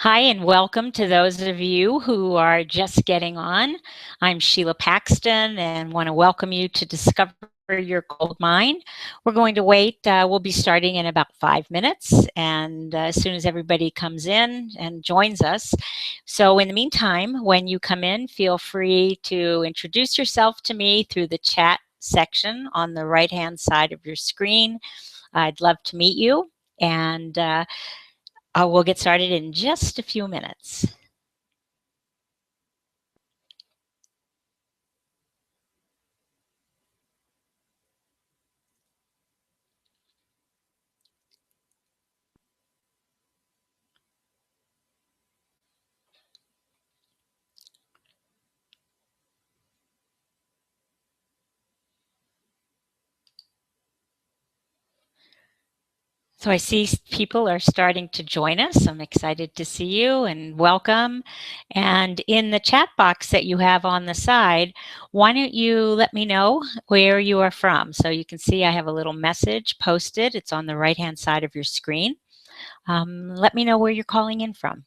Hi, and welcome to those of you who are just getting on. I'm Sheila Paxton and want to welcome you to Discover Your Gold Mine. We're going to wait. We'll be starting in about 5 minutes, and as soon as everybody comes in and joins us. So, in the meantime, when you come in, feel free to introduce yourself to me through the chat section on the right-hand side of your screen. I'd love to meet you, and we'll get started in just a few minutes. So I see people are starting to join us. I'm excited to see you and welcome. And in the chat box that you have on the side, why don't you let me know where you are from? So you can see I have a little message posted. It's on the right-hand side of your screen. Let me know where you're calling in from.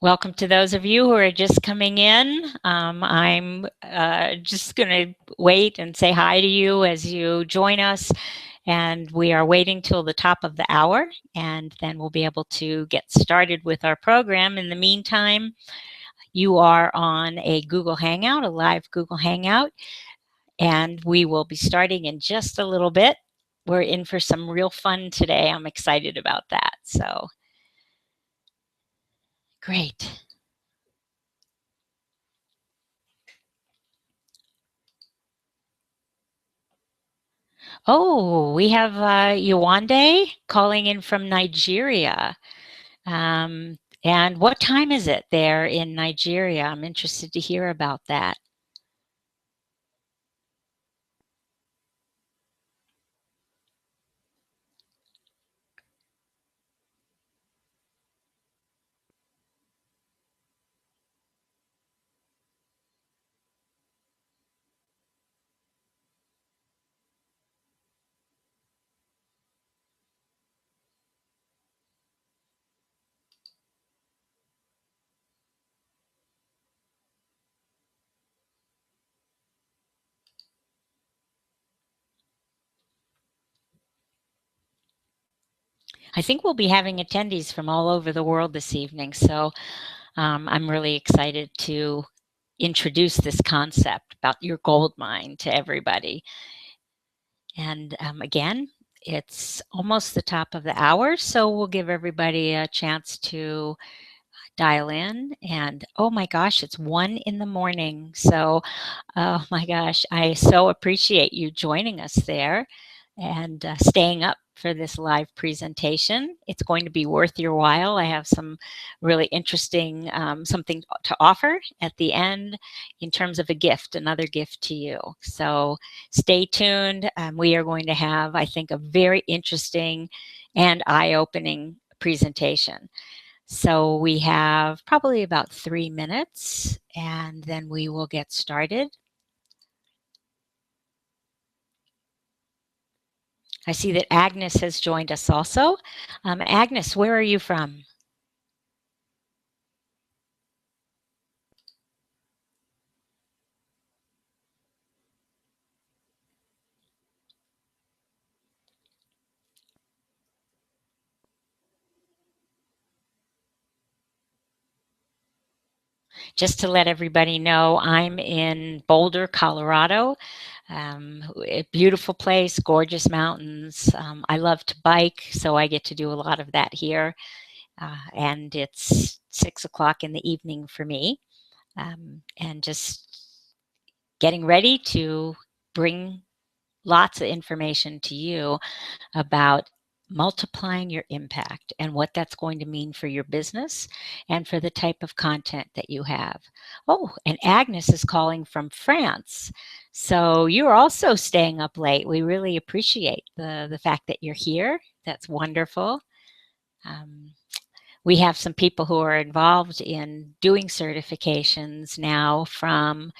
Welcome to those of you who are just coming in. I'm just going to wait and say hi to you as you join us. And we are waiting till the top of the hour, and then we'll be able to get started with our program. In the meantime, you are on a Google Hangout, a live Google Hangout, and we will be starting in just a little bit. We're in for some real fun today. I'm excited about that. So, great. Oh, we have Yewande calling in from Nigeria. And what time is it there in Nigeria? I'm interested to hear about that. I think we'll be having attendees from all over the world this evening, so I'm really excited to introduce this concept about your gold mine to everybody. And again, it's almost the top of the hour, so we'll give everybody a chance to dial in. And oh my gosh, it's 1 in the morning. So, oh my gosh, I so appreciate you joining us there and staying up for this live presentation. It's going to be worth your while. I have some really interesting something to offer at the end in terms of a gift, another gift to you. So stay tuned. We are going to have, I think, a very interesting and eye-opening presentation. So we have probably about 3 minutes, and then we will get started. I see that Agnes has joined us also. Agnes, where are you from? Just to let everybody know, I'm in Boulder, Colorado. A beautiful place, gorgeous mountains. I love to bike, so I get to do a lot of that here. And it's 6 o'clock in the evening for me. And just getting ready to bring lots of information to you about multiplying your impact and what that's going to mean for your business and for the type of content that you have. Oh, and Agnes is calling from France. So you're also staying up late. We really appreciate the fact that you're here. That's wonderful. Um, we have some people who are involved in doing certifications now from,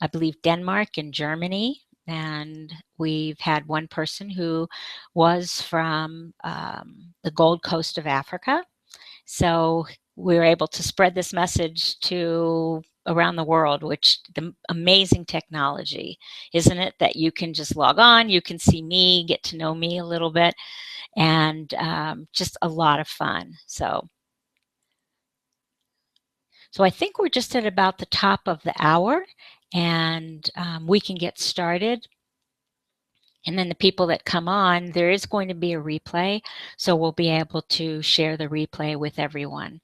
I believe, Denmark and Germany. And we've had one person who was from the Gold Coast of Africa. So we were able to spread this message to around the world, which the amazing technology, isn't it? That you can just log on, you can see me, get to know me a little bit, and just a lot of fun. So I think we're just at about the top of the hour, and we can get started. And then the people that come on, there is going to be a replay, so we'll be able to share the replay with everyone.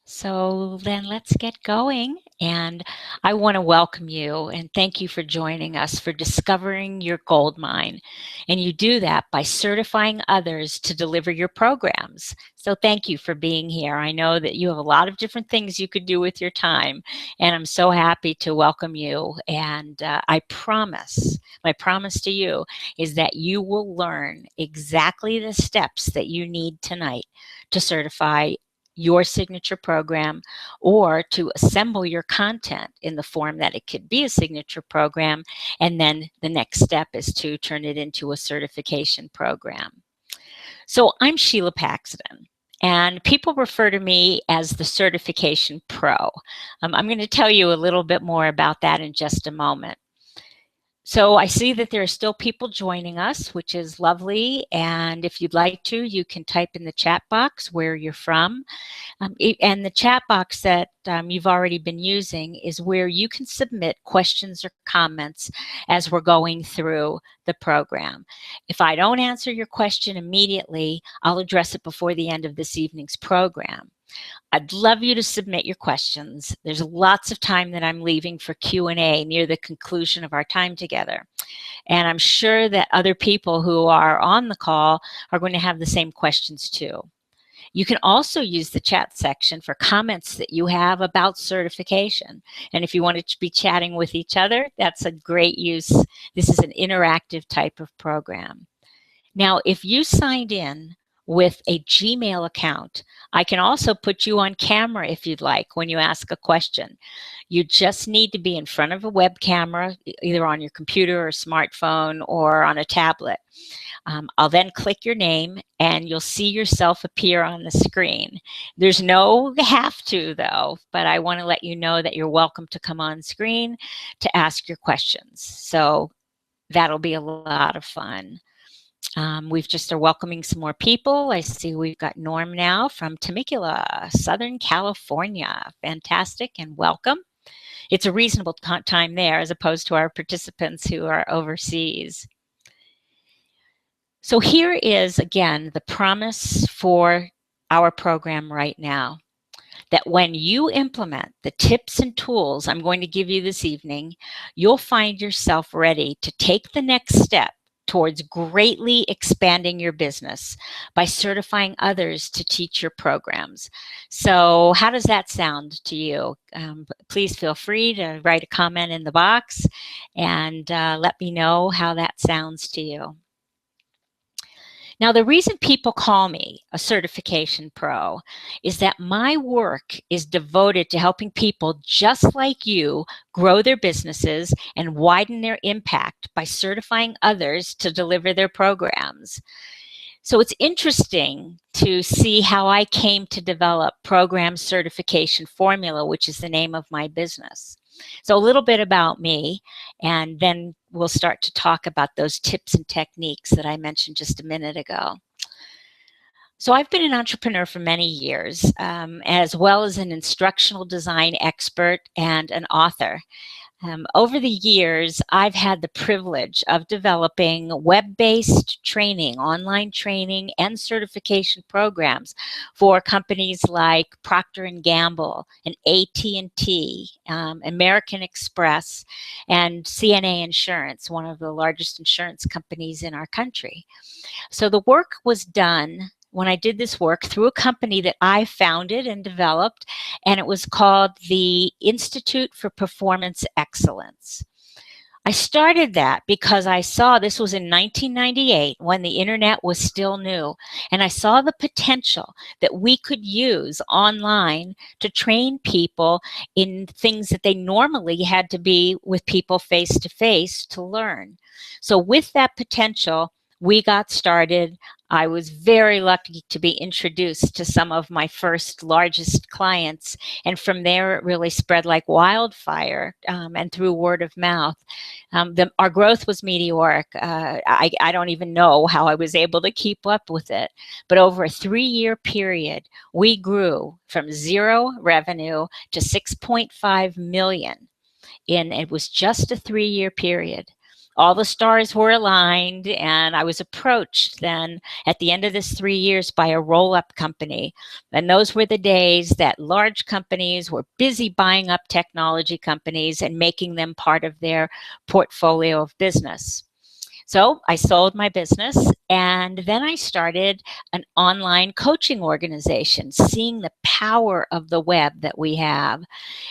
So then let's get going. And I want to welcome you and thank you for joining us for discovering your gold mine. And you do that by certifying others to deliver your programs. So thank you for being here. I know that you have a lot of different things you could do with your time, and I'm so happy to welcome you. And I promise, my promise to you is that you will learn exactly the steps that you need tonight to certify your signature program, or to assemble your content in the form that it could be a signature program. And then the next step is to turn it into a certification program. So I'm Sheila Paxton, and people refer to me as the Certification Pro. I'm going to tell you a little bit more about that in just a moment. So I see that there are still people joining us, which is lovely. And if you'd like to, you can type in the chat box where you're from. And the chat box that you've already been using is where you can submit questions or comments as we're going through the program. If I don't answer your question immediately, I'll address it before the end of this evening's program. I'd love you to submit your questions. There's lots of time that I'm leaving for Q&A near the conclusion of our time together. And I'm sure that other people who are on the call are going to have the same questions too. You can also use the chat section for comments that you have about certification. And if you want to be chatting with each other, that's a great use. This is an interactive type of program. Now, if you signed in with a Gmail account, I can also put you on camera if you'd like when you ask a question. You just need to be in front of a web camera, either on your computer or smartphone or on a tablet. I'll then click your name and you'll see yourself appear on the screen. There's no have to though, but I want to let you know that you're welcome to come on screen to ask your questions. So that'll be a lot of fun. We've just are welcoming some more people. I see we've got Norm now from Temecula, Southern California. Fantastic and welcome. It's a reasonable time there as opposed to our participants who are overseas. So here is, again, the promise for our program right now, that when you implement the tips and tools I'm going to give you this evening, you'll find yourself ready to take the next step towards greatly expanding your business by certifying others to teach your programs. So how does that sound to you? Please feel free to write a comment in the box and let me know how that sounds to you. Now, the reason people call me a certification pro is that my work is devoted to helping people just like you grow their businesses and widen their impact by certifying others to deliver their programs. So it's interesting to see how I came to develop Program Certification Formula, which is the name of my business. So a little bit about me, and then we'll start to talk about those tips and techniques that I mentioned just a minute ago. So I've been an entrepreneur for many years, as well as an instructional design expert and an author. Over the years, I've had the privilege of developing web-based training, online training, and certification programs for companies like Procter & Gamble and AT&T, American Express, and CNA Insurance, one of the largest insurance companies in our country. So the work was done when I did this work through a company that I founded and developed, and it was called the Institute for Performance Excellence. I started that because I saw this was in 1998 when the internet was still new, and I saw the potential that we could use online to train people in things that they normally had to be with people face to face to learn. So with that potential, we got started. I was very lucky to be introduced to some of my first largest clients, and from there it really spread like wildfire, and through word of mouth. Our growth was meteoric. I don't even know how I was able to keep up with it, but over a 3-year period, we grew from 0 revenue to 6.5 million. It was just a 3-year period. All the stars were aligned, and I was approached then at the end of this 3 years by a roll-up company. And those were the days that large companies were busy buying up technology companies and making them part of their portfolio of business. So I sold my business, and then I started an online coaching organization, seeing the power of the web that we have.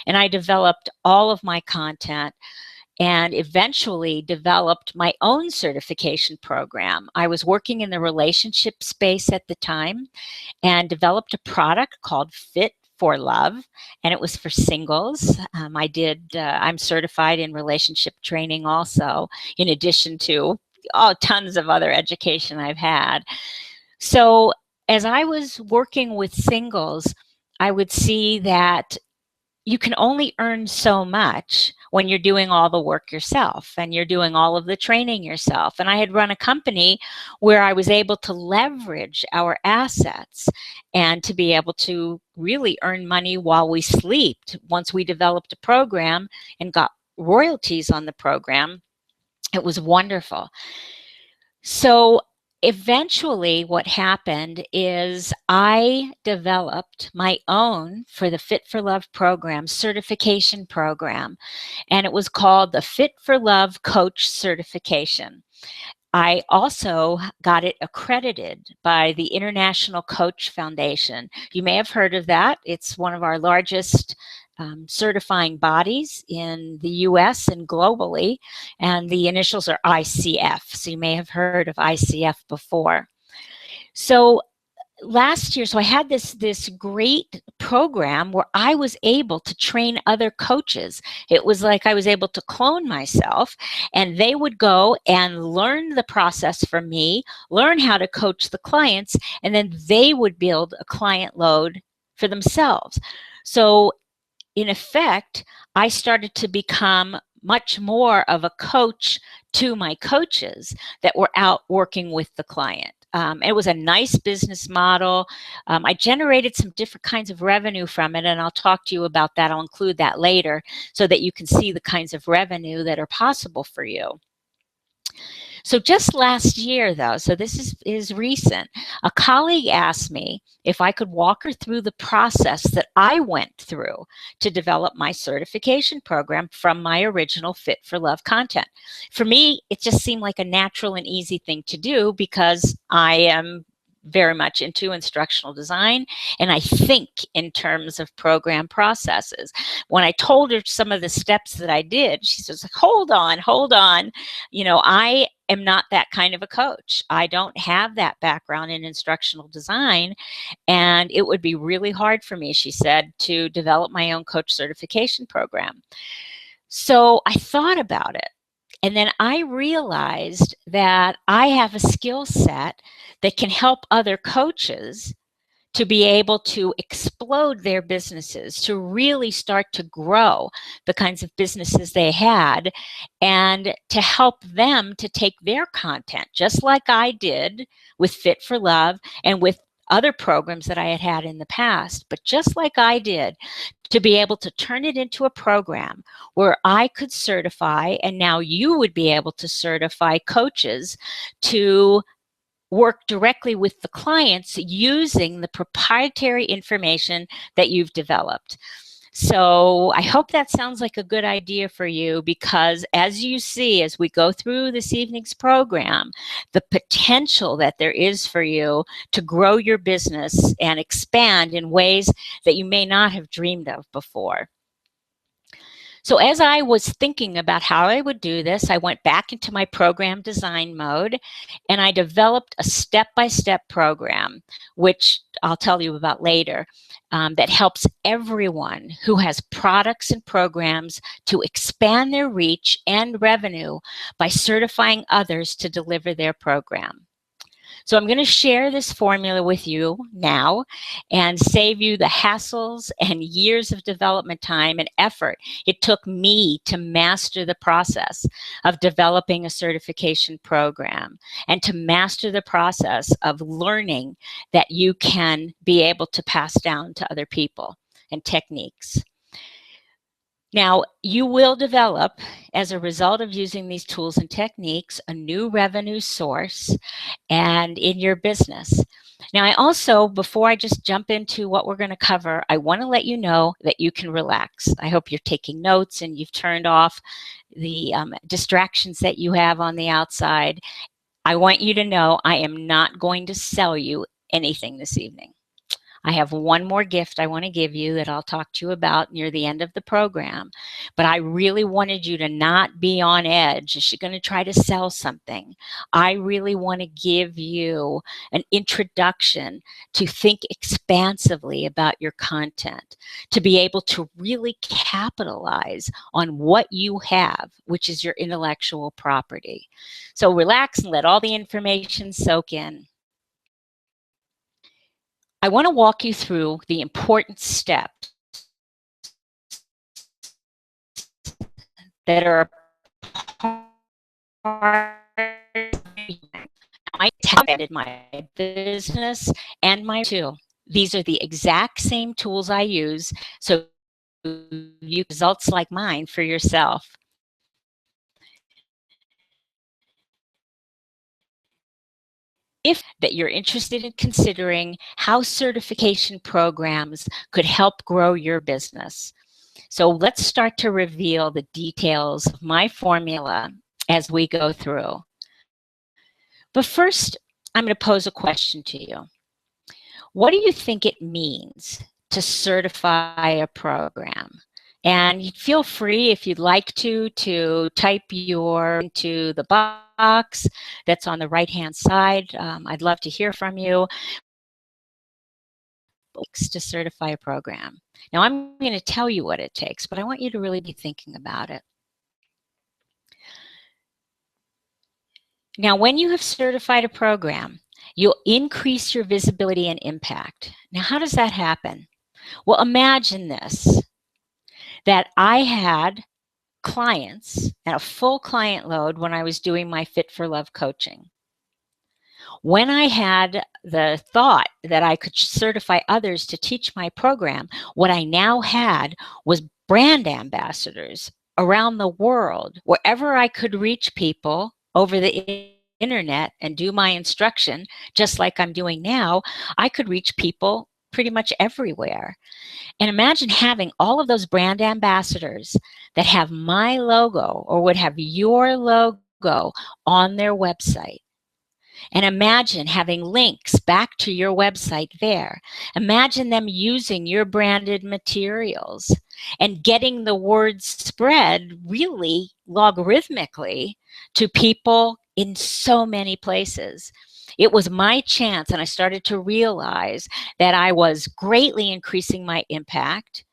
And I developed all of my content and eventually developed my own certification program. I was working in the relationship space at the time and developed a product called Fit for Love, and it was for singles. I'm certified in relationship training also, in addition to tons of other education I've had. So as I was working with singles, I would see that you can only earn so much when you're doing all the work yourself and you're doing all of the training yourself. And I had run a company where I was able to leverage our assets and to be able to really earn money while we slept. Once we developed a program and got royalties on the program, it was wonderful. So eventually what happened is I developed my own, for the Fit for Love program, certification program, and it was called the Fit for Love Coach Certification. I also got it accredited by the International Coach Foundation. You may have heard of that. It's one of our largest certifying bodies in the US and globally, and the initials are ICF. So you may have heard of ICF before. So last year, so I had this great program where I was able to train other coaches. It was like I was able to clone myself, and they would go and learn the process from me, learn how to coach the clients, and then they would build a client load for themselves. So in effect, I started to become much more of a coach to my coaches that were out working with the client. It was a nice business model. I generated some different kinds of revenue from it, and I'll talk to you about that. I'll include that later so that you can see the kinds of revenue that are possible for you. So just last year, though, so this is recent, a colleague asked me if I could walk her through the process that I went through to develop my certification program from my original Fit for Love content. For me, it just seemed like a natural and easy thing to do because I am very much into instructional design, and I think in terms of program processes. When I told her some of the steps that I did, she says, hold on. You know, I am not that kind of a coach. I don't have that background in instructional design, and it would be really hard for me, she said, to develop my own coach certification program. So I thought about it. And then I realized that I have a skill set that can help other coaches to be able to explode their businesses, to really start to grow the kinds of businesses they had, and to help them to take their content, just like I did with Fit for Love and with other programs that I had had in the past, but just like I did, to be able to turn it into a program where I could certify, and now you would be able to certify coaches to work directly with the clients using the proprietary information that you've developed. So I hope that sounds like a good idea for you, because as you see, as we go through this evening's program, the potential that there is for you to grow your business and expand in ways that you may not have dreamed of before. So as I was thinking about how I would do this, I went back into my program design mode and I developed a step-by-step program, which I'll tell you about later, that helps everyone who has products and programs to expand their reach and revenue by certifying others to deliver their program. So I'm going to share this formula with you now and save you the hassles and years of development time and effort it took me to master the process of developing a certification program and to master the process of learning that you can be able to pass down to other people and techniques. Now, you will develop, as a result of using these tools and techniques, a new revenue source and in your business. Now, I also, before I just jump into what we're going to cover, I want to let you know that you can relax. I hope you're taking notes and you've turned off the distractions that you have on the outside. I want you to know I am not going to sell you anything this evening. I have one more gift I want to give you that I'll talk to you about near the end of the program. But I really wanted you to not be on edge. Is she going to try to sell something? I really want to give you an introduction to think expansively about your content, to be able to really capitalize on what you have, which is your intellectual property. So relax and let all the information soak in. I want to walk you through the important steps that are part of I expanded my business and my too. These are the exact same tools I use, so you results like mine for yourself. If that you're interested in considering how certification programs could help grow your business. So let's start to reveal the details of my formula as we go through. But first, I'm going to pose a question to you. What do you think it means to certify a program? And feel free, if you'd like to type into the box that's on the right-hand side. I'd love to hear from you. To certify a program. Now, I'm going to tell you what it takes, but I want you to really be thinking about it. Now, when you have certified a program, you'll increase your visibility and impact. Now, how does that happen? Well, imagine this, that I had clients and a full client load when I was doing my Fit for Love coaching. When I had the thought that I could certify others to teach my program, what I now had was brand ambassadors around the world. Wherever I could reach people over the internet and do my instruction, just like I'm doing now, I could reach people pretty much everywhere. And imagine having all of those brand ambassadors that have my logo or would have your logo on their website. And imagine having links back to your website there. Imagine them using your branded materials and getting the word spread really logarithmically to people in so many places. It was my chance, and I started to realize that I was greatly increasing my impact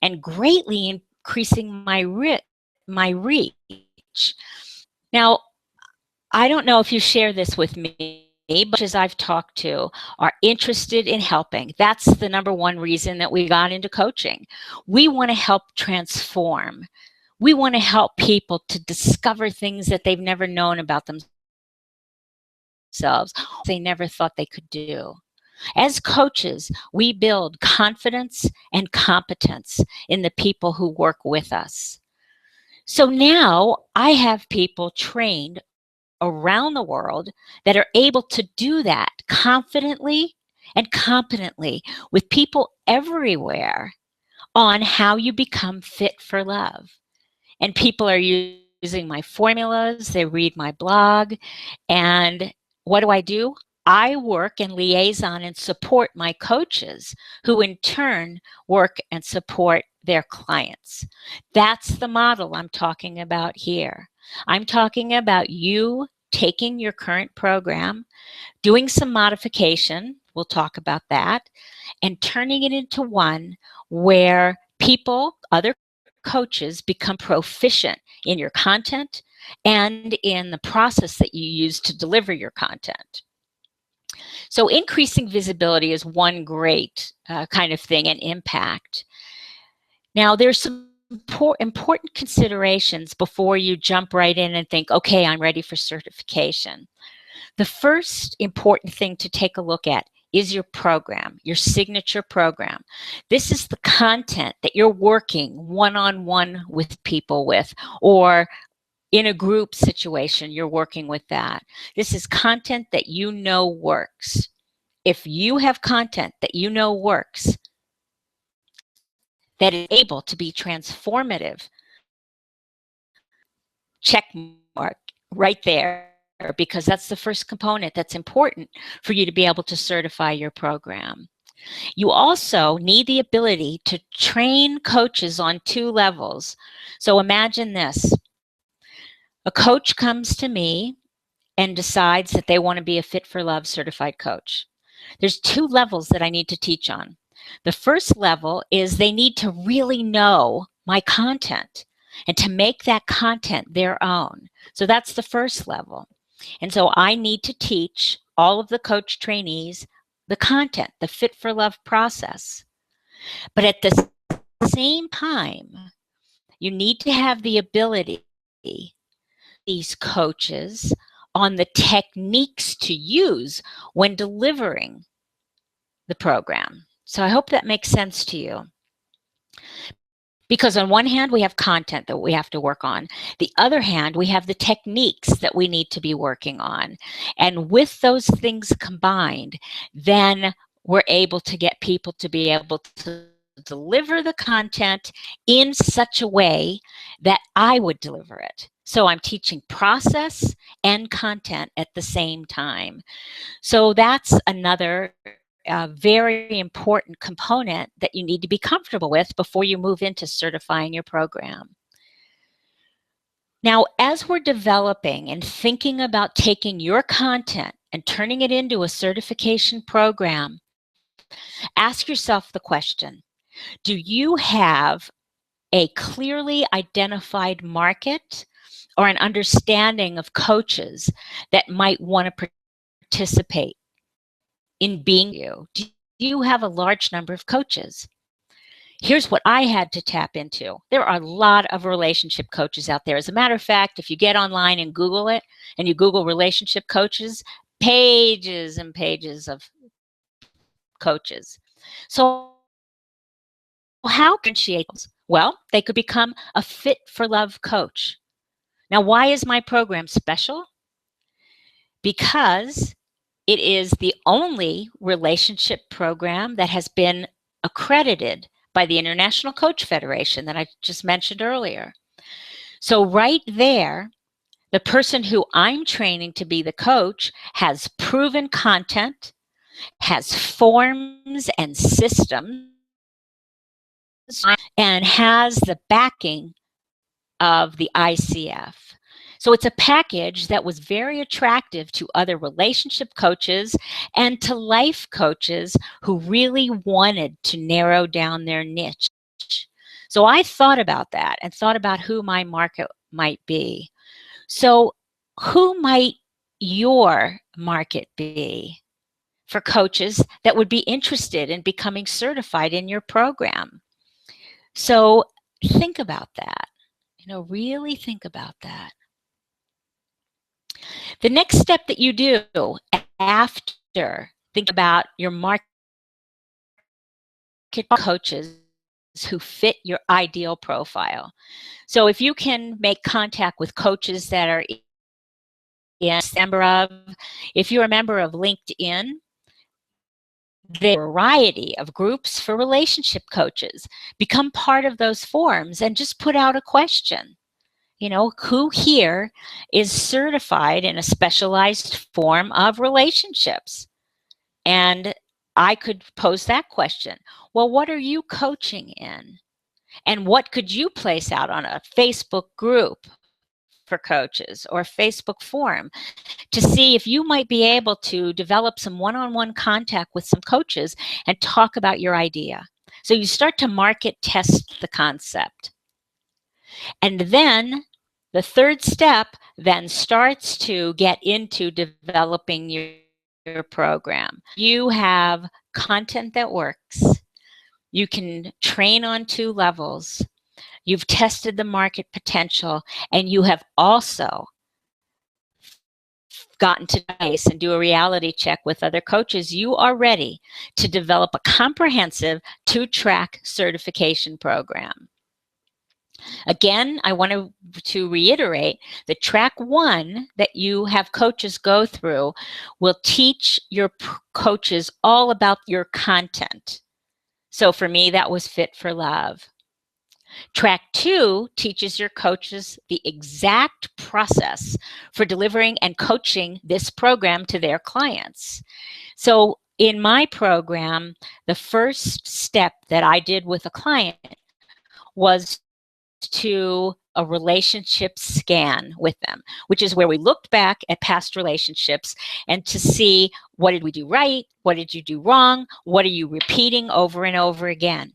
and greatly increasing my reach. Now, I don't know if you share this with me, but as I've talked to, are interested in helping. That's the number one reason that we got into coaching. We want to help transform. We want to help people to discover things that they've never known about themselves, they never thought they could do. As coaches, we build confidence and competence in the people who work with us. So now I have people trained around the world that are able to do that confidently and competently with people everywhere on how you become fit for love. And people are using my formulas, they read my blog, and what do? I work and liaison and support my coaches, who in turn work and support their clients. That's the model I'm talking about here. I'm talking about you taking your current program, doing some modification, we'll talk about that, and turning it into one where people, other coaches, become proficient in your content and in the process that you use to deliver your content. So increasing visibility is one great kind of thing and impact. Now, there's some important considerations before you jump right in and think, okay, I'm ready for certification. The first important thing to take a look at is your program, your signature program. This is the content that you're working one-on-one with people with, or in a group situation, you're working with that. This is content that you know works. If you have content that you know works, that is able to be transformative, check mark right there, because that's the first component that's important for you to be able to certify your program. You also need the ability to train coaches on 2 levels. So imagine this. A coach comes to me and decides that they want to be a Fit for Love certified coach. There's 2 levels that I need to teach on. The first level is they need to really know my content and to make that content their own. So that's the first level. And so I need to teach all of the coach trainees the content, the Fit for Love process. But at the same time, you need to have the ability, these coaches, on the techniques to use when delivering the program. So I hope that makes sense to you. Because on one hand, we have content that we have to work on. The other hand, we have the techniques that we need to be working on. And with those things combined, then we're able to get people to be able to deliver the content in such a way that I would deliver it. So I'm teaching process and content at the same time. So that's another very important component that you need to be comfortable with before you move into certifying your program. Now, as we're developing and thinking about taking your content and turning it into a certification program, ask yourself the question, do you have a clearly identified market or an understanding of coaches that might want to participate in being you? Do you have a large number of coaches? Here's what I had to tap into. There are a lot of relationship coaches out there. As a matter of fact, if you get online and Google it, and you Google relationship coaches, pages and pages of coaches. So how can she? Well, they could become a Fit for Love coach. Now, why is my program special? Because it is the only relationship program that has been accredited by the International Coach Federation that I just mentioned earlier. So right there, the person who I'm training to be the coach has proven content, has forms and systems, and has the backing of the ICF. So it's a package that was very attractive to other relationship coaches and to life coaches who really wanted to narrow down their niche. So I thought about that and thought about who my market might be. So who might your market be for coaches that would be interested in becoming certified in your program? So think about that. Really think about that. The next step that you do after Think about your market coaches who fit your ideal profile. So if you can make contact with coaches that are member of, if you're a member of LinkedIn, the variety of groups for relationship coaches. Become part of those forums and just put out a question. You know, who here is certified in a specialized form of relationships? And I could pose that question. Well, what are you coaching in? And what could you place out on a Facebook group for coaches or Facebook forum to see if you might be able to develop some one-on-one contact with some coaches and talk about your idea? So you start to market test the concept. And then the third step then starts to get into developing your program. You have content that works. You can train on 2 levels. You've tested the market potential, and you have also gotten to base and do a reality check with other coaches. You are ready to develop a comprehensive 2-track certification program. Again, I want to reiterate that track 1 that you have coaches go through will teach your coaches all about your content. So for me, that was Fit for Love. Track 2 teaches your coaches the exact process for delivering and coaching this program to their clients. So in my program, the first step that I did with a client was to a relationship scan with them, which is where we looked back at past relationships and to see, what did we do right? What did you do wrong? What are you repeating over and over again?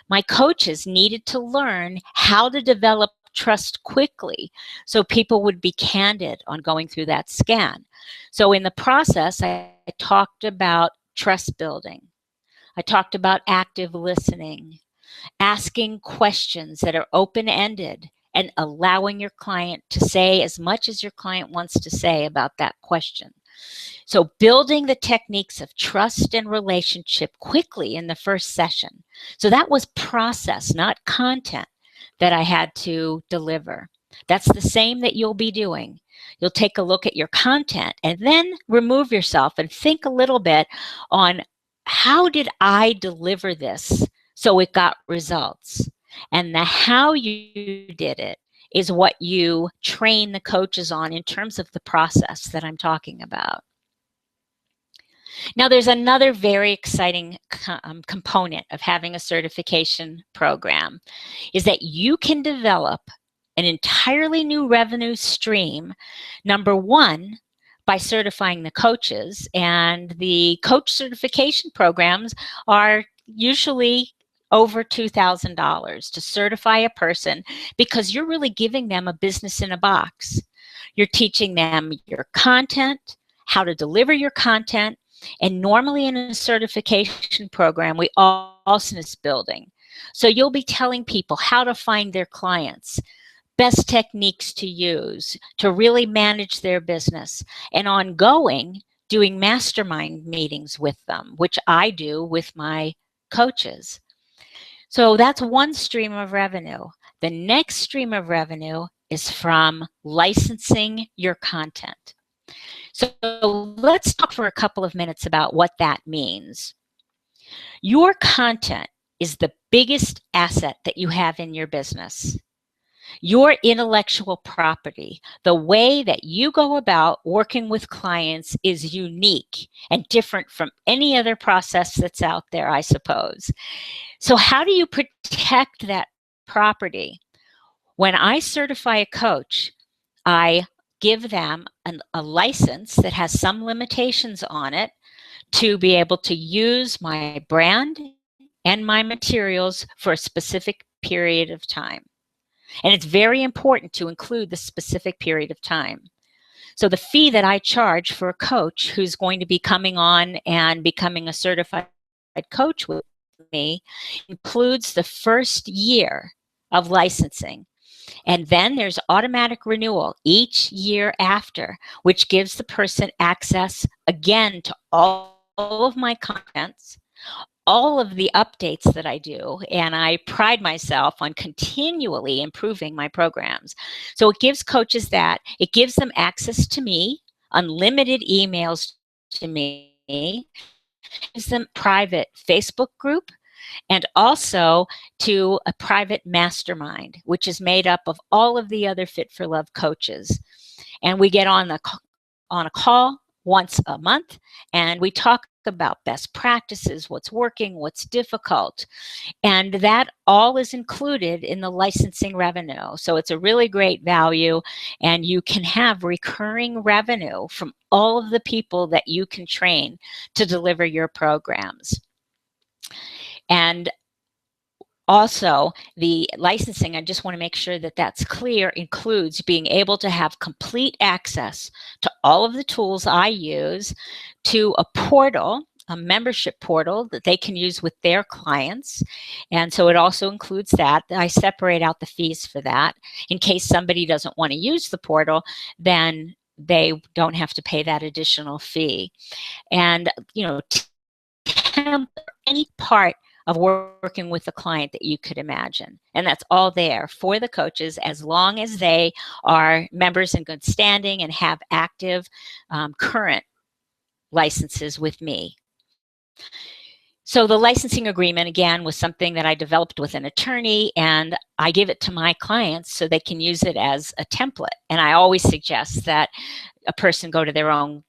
My coaches needed to learn how to develop trust quickly so people would be candid on going through that scan. So in the process, I talked about trust building. I talked about active listening, asking questions that are open-ended, and allowing your client to say as much as your client wants to say about that question. So building the techniques of trust and relationship quickly in the first session. So that was process, not content, that I had to deliver. That's the same that you'll be doing. You'll take a look at your content and then remove yourself and think a little bit on, how did I deliver this so it got results? And the how you did it is what you train the coaches on in terms of the process that I'm talking about. Now, there's another very exciting component of having a certification program, is that you can develop an entirely new revenue stream, number one, by certifying the coaches. And the coach certification programs are usually over $2,000 to certify a person, because you're really giving them a business in a box. You're teaching them your content, how to deliver your content, and normally in a certification program, we also building. So you'll be telling people how to find their clients, best techniques to use to really manage their business, and ongoing doing mastermind meetings with them, which I do with my coaches. So that's one stream of revenue. The next stream of revenue is from licensing your content. So let's talk for a couple of minutes about what that means. Your content is the biggest asset that you have in your business. Your intellectual property, the way that you go about working with clients, is unique and different from any other process that's out there, I suppose. So how do you protect that property? When I certify a coach, I give them a license that has some limitations on it to be able to use my brand and my materials for a specific period of time. And it's very important to include the specific period of time. So the fee that I charge for a coach who's going to be coming on and becoming a certified coach with me includes the first year of licensing. And then there's automatic renewal each year after, which gives the person access again to all of my contents, all of the updates that I do, and I pride myself on continually improving my programs. So it gives coaches that. It gives them access to me, unlimited emails to me, gives them private Facebook group, and also to a private mastermind, which is made up of all of the other Fit for Love coaches. And we get on a call once a month, and we talk about best practices, what's working, what's difficult. And that all is included in the licensing revenue. So it's a really great value, and you can have recurring revenue from all of the people that you can train to deliver your programs. And also, the licensing, I just want to make sure that that's clear, includes being able to have complete access to all of the tools I use, to a portal, a membership portal that they can use with their clients. And so it also includes that. I separate out the fees for that. In case somebody doesn't want to use the portal, then they don't have to pay that additional fee. And, any part of working with a client that you could imagine. And that's all there for the coaches, as long as they are members in good standing and have active current licenses with me. So the licensing agreement, again, was something that I developed with an attorney, and I give it to my clients so they can use it as a template. And I always suggest that a person go to their own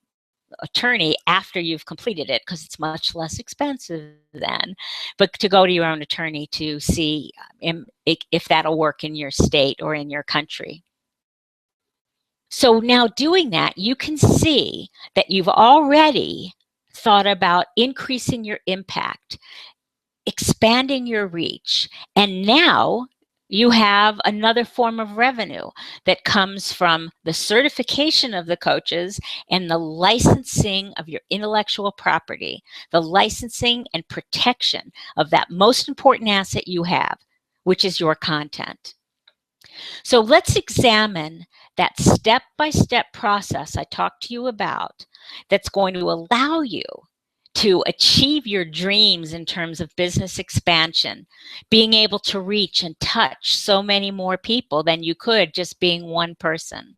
attorney after you've completed it, because it's much less expensive then, but to go to your own attorney to see if that'll work in your state or in your country. So now doing that, you can see that you've already thought about increasing your impact, expanding your reach, and now you have another form of revenue that comes from the certification of the coaches and the licensing of your intellectual property, the licensing and protection of that most important asset you have, which is your content. So let's examine that step-by-step process I talked to you about that's going to allow you to achieve your dreams in terms of business expansion, being able to reach and touch so many more people than you could just being one person.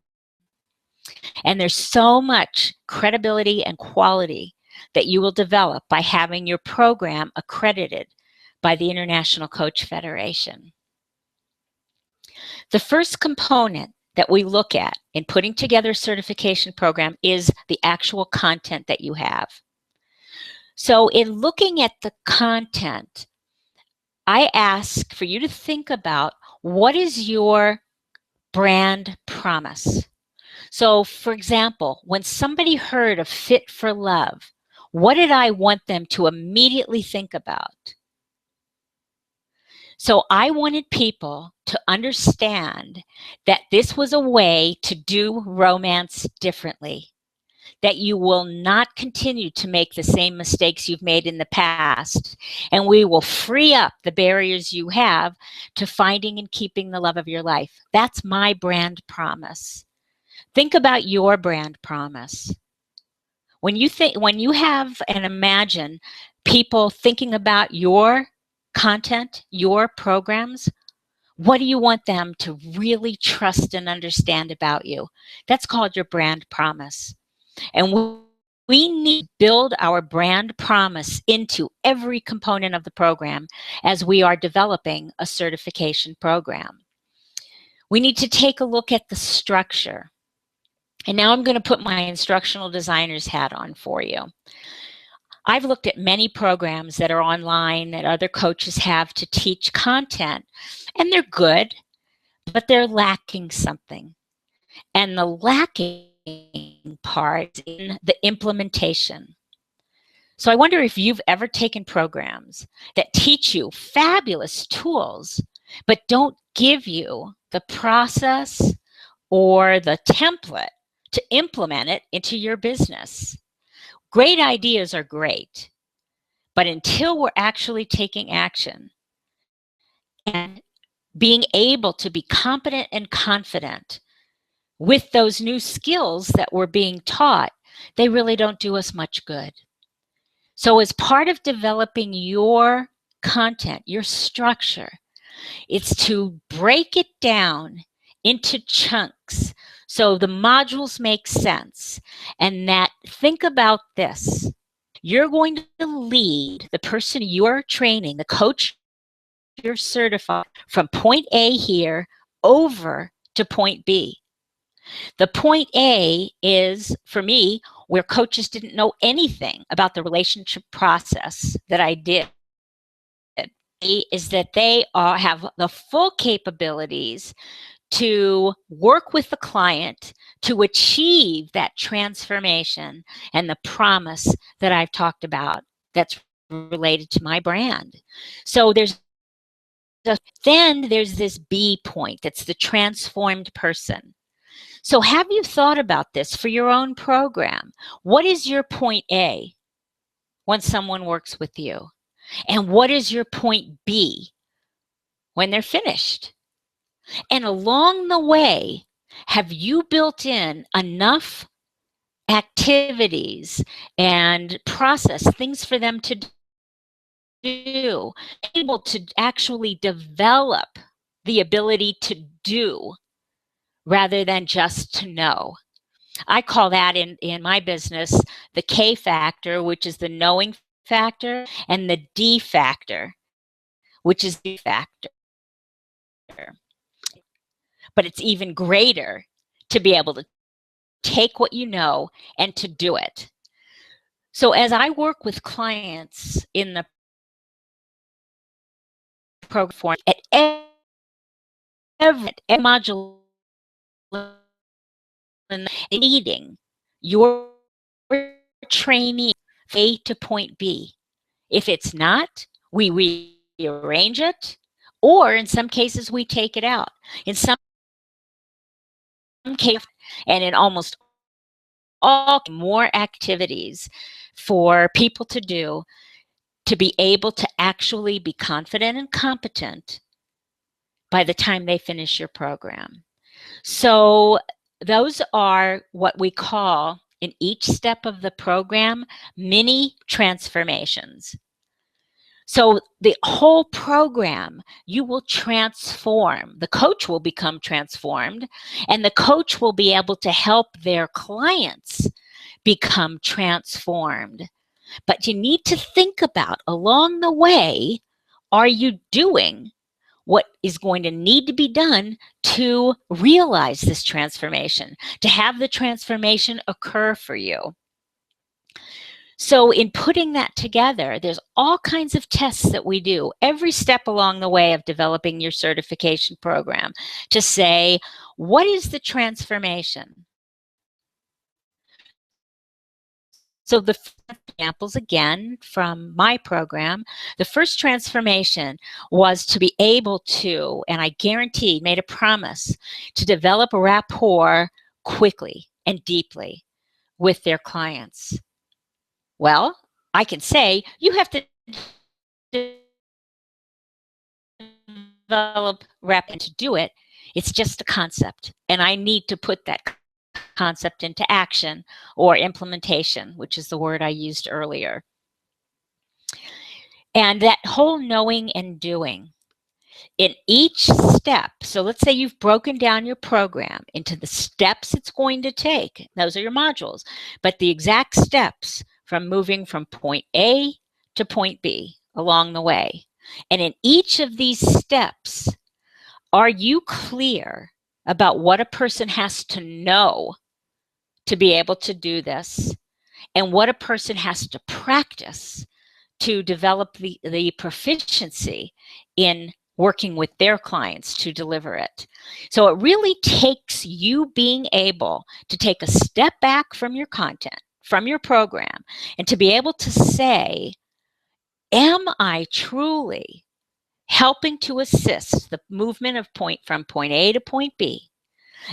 And there's so much credibility and quality that you will develop by having your program accredited by the International Coach Federation. The first component that we look at in putting together a certification program is the actual content that you have. So in looking at the content, I ask for you to think about, what is your brand promise? So for example, when somebody heard of Fit for Love, what did I want them to immediately think about? So I wanted people to understand that this was a way to do romance differently, that you will not continue to make the same mistakes you've made in the past, and we will free up the barriers you have to finding and keeping the love of your life. That's my brand promise. Think about your brand promise. When you have and imagine people thinking about your content, your programs, what do you want them to really trust and understand about you? That's called your brand promise. And we need to build our brand promise into every component of the program as we are developing a certification program. We need to take a look at the structure. And now I'm going to put my instructional designer's hat on for you. I've looked at many programs that are online that other coaches have to teach content, and they're good, but they're lacking something. And the lacking part is in the implementation. So I wonder if you've ever taken programs that teach you fabulous tools, but don't give you the process or the template to implement it into your business. Great ideas are great, but until we're actually taking action and being able to be competent and confident with those new skills that we're being taught, they really don't do us much good. So as part of developing your content, your structure, it's to break it down into chunks so the modules make sense. And that, think about this. You're going to lead the person you're training, the coach you're certified, from point A here over to point B. The point A is, for me, where coaches didn't know anything about the relationship process that I did. Is that they have the full capabilities to work with the client to achieve that transformation and the promise that I've talked about that's related to my brand. So then there's this B point, that's the transformed person. So have you thought about this for your own program? What is your point A when someone works with you? And what is your point B when they're finished? And along the way, have you built in enough activities and process, things for them to do, able to actually develop the ability to do rather than just to know? I call that in my business the K factor, which is the knowing factor, and the D factor, which is the factor. But it's even greater to be able to take what you know and to do it. So as I work with clients in the program at every module, needing your trainee A to point B. If it's not, we rearrange it, or in some cases we take it out. In some cases, and in almost all, more activities for people to do to be able to actually be confident and competent by the time they finish your program. So those are what we call, in each step of the program, mini transformations. So the whole program, you will transform. The coach will become transformed, and the coach will be able to help their clients become transformed. But you need to think about, along the way, are you doing what is going to need to be done to realize this transformation, to have the transformation occur for you? So in putting that together, there's all kinds of tests that we do every step along the way of developing your certification program to say, what is the transformation? So the examples again from my program, the first transformation was to be able to, and I guarantee, made a promise to develop a rapport quickly and deeply with their clients. Well, I can say you have to develop rapport, and to do it, it's just a concept, and I need to put that concept into action or implementation, which is the word I used earlier. And that whole knowing and doing in each step. So let's say you've broken down your program into the steps it's going to take. Those are your modules, but the exact steps from moving from point A to point B along the way. And in each of these steps, are you clear about what a person has to know to be able to do this, and what a person has to practice to develop the proficiency in working with their clients to deliver it? So it really takes you being able to take a step back from your content, from your program, and to be able to say, am I truly helping to assist the movement of from point A to point B?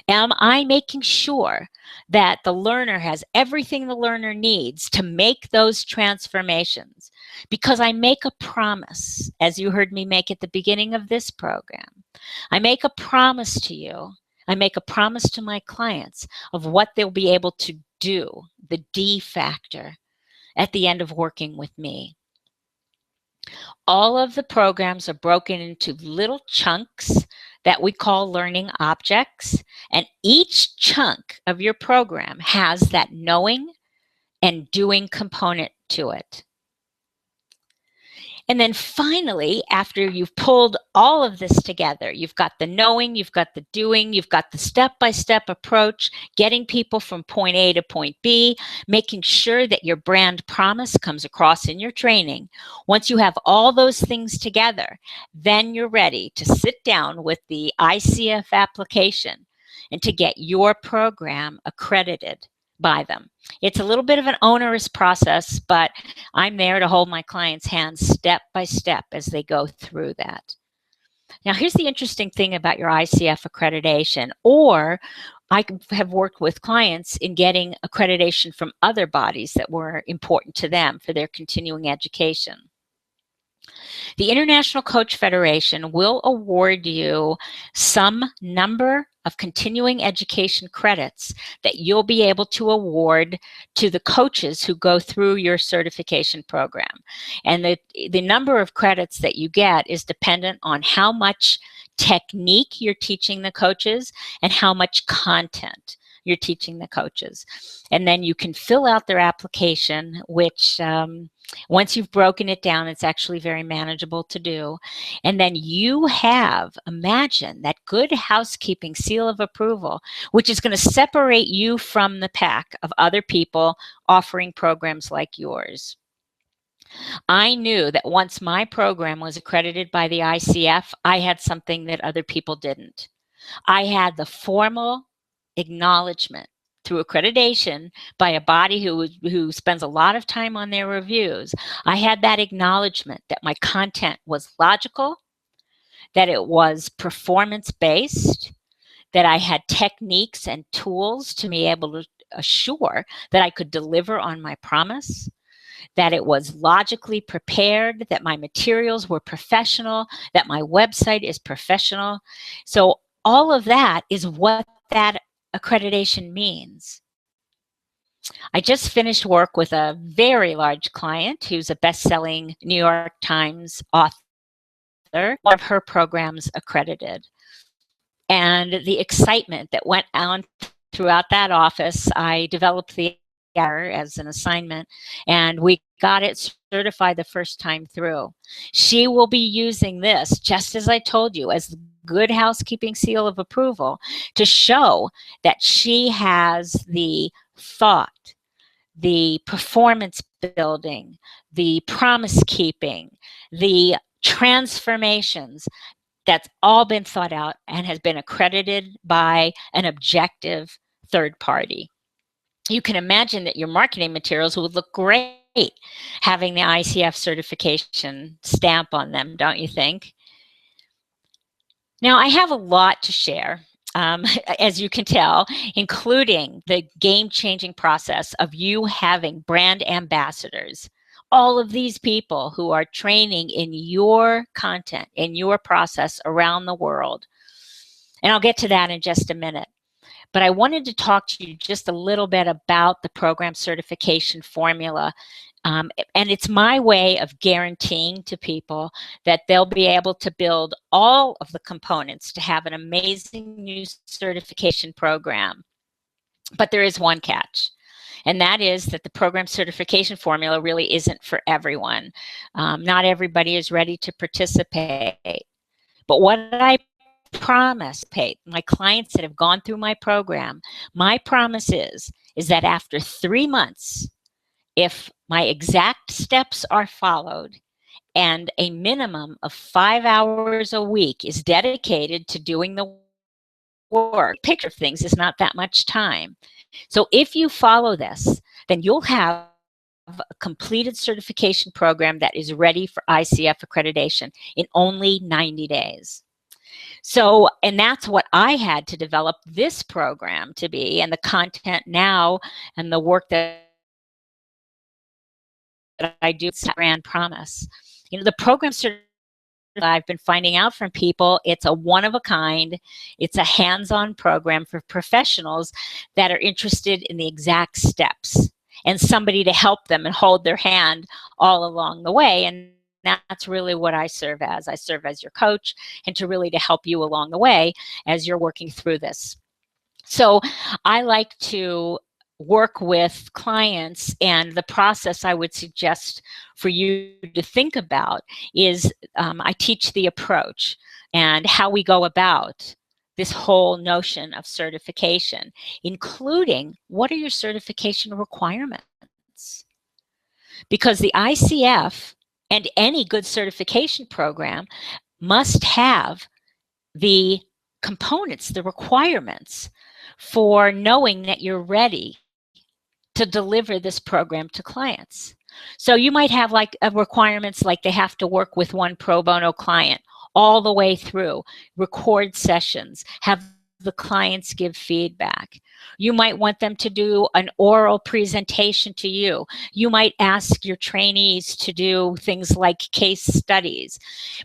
Am I making sure that the learner has everything the learner needs to make those transformations? Because I make a promise, as you heard me make at the beginning of this program. I make a promise to you. I make a promise to my clients of what they'll be able to do, the D factor. at the end of working with me. All of the programs are broken into little chunks that we call learning objects, and each chunk of your program has that knowing and doing component to it. And then finally, after you've pulled all of this together, you've got the knowing, you've got the doing, you've got the step-by-step approach, getting people from point A to point B, making sure that your brand promise comes across in your training. Once you have all those things together, then you're ready to sit down with the ICF application and to get your program accredited by them. It's a little bit of an onerous process, but I'm there to hold my clients' hands step by step as they go through that. Now, here's the interesting thing about your ICF accreditation, or I have worked with clients in getting accreditation from other bodies that were important to them for their continuing education. The International Coach Federation will award you some number of continuing education credits that you'll be able to award to the coaches who go through your certification program. And the number of credits that you get is dependent on how much technique you're teaching the coaches and how much content you're teaching the coaches. And then you can fill out their application, which once you've broken it down, it's actually very manageable to do. And then you have, imagine, that good housekeeping seal of approval, which is going to separate you from the pack of other people offering programs like yours. I knew that once my program was accredited by the ICF, I had something that other people didn't. I had the formal acknowledgement through accreditation by a body who spends a lot of time on their reviews. I had that acknowledgement that my content was logical, that it was performance-based, that I had techniques and tools to be able to assure that I could deliver on my promise, that it was logically prepared, that my materials were professional, that my website is professional. So all of that is what that accreditation means. I just finished work with a very large client who's a best-selling New York Times author, one of her programs accredited. And the excitement that went on throughout that office, I developed the as an assignment, and we got it certified the first time through. She will be using this, just as I told you, as the good housekeeping seal of approval to show that she has the thought, the performance building, the promise keeping, the transformations, that's all been thought out and has been accredited by an objective third party. You can imagine that your marketing materials would look great having the ICF certification stamp on them, don't you think? Now, I have a lot to share, as you can tell, including the game-changing process of you having brand ambassadors. All of these people who are training in your content, in your process around the world. And I'll get to that in just a minute. But I wanted to talk to you just a little bit about the program certification formula. And it's my way of guaranteeing to people that they'll be able to build all of the components to have an amazing new certification program. But there is one catch. And that is that the program certification formula really isn't for everyone. Not everybody is ready to participate. But what I promise, Pate, my clients that have gone through my program, my promise is that after 3 months, if my exact steps are followed and a minimum of 5 hours a week is dedicated to doing the work, picture of things is not that much time. So if you follow this, then you'll have a completed certification program that is ready for ICF accreditation in only 90 days. So, and that's what I had to develop this program to be, and the content now and the work that I do, brand promise. You know, the program I've been finding out from people, it's a one-of-a-kind, it's a hands-on program for professionals that are interested in the exact steps and somebody to help them and hold their hand all along the way. And that's really what I serve as. I serve as your coach and to help you along the way as you're working through this. So I like to work with clients, and the process I would suggest for you to think about is I teach the approach and how we go about this whole notion of certification, including what are your certification requirements? Because the ICF and any good certification program must have the components, the requirements for knowing that you're ready to deliver this program to clients. So you might have like requirements like they have to work with one pro bono client all the way through, record sessions, have the clients give feedback. You might want them to do an oral presentation to you. You might ask your trainees to do things like case studies.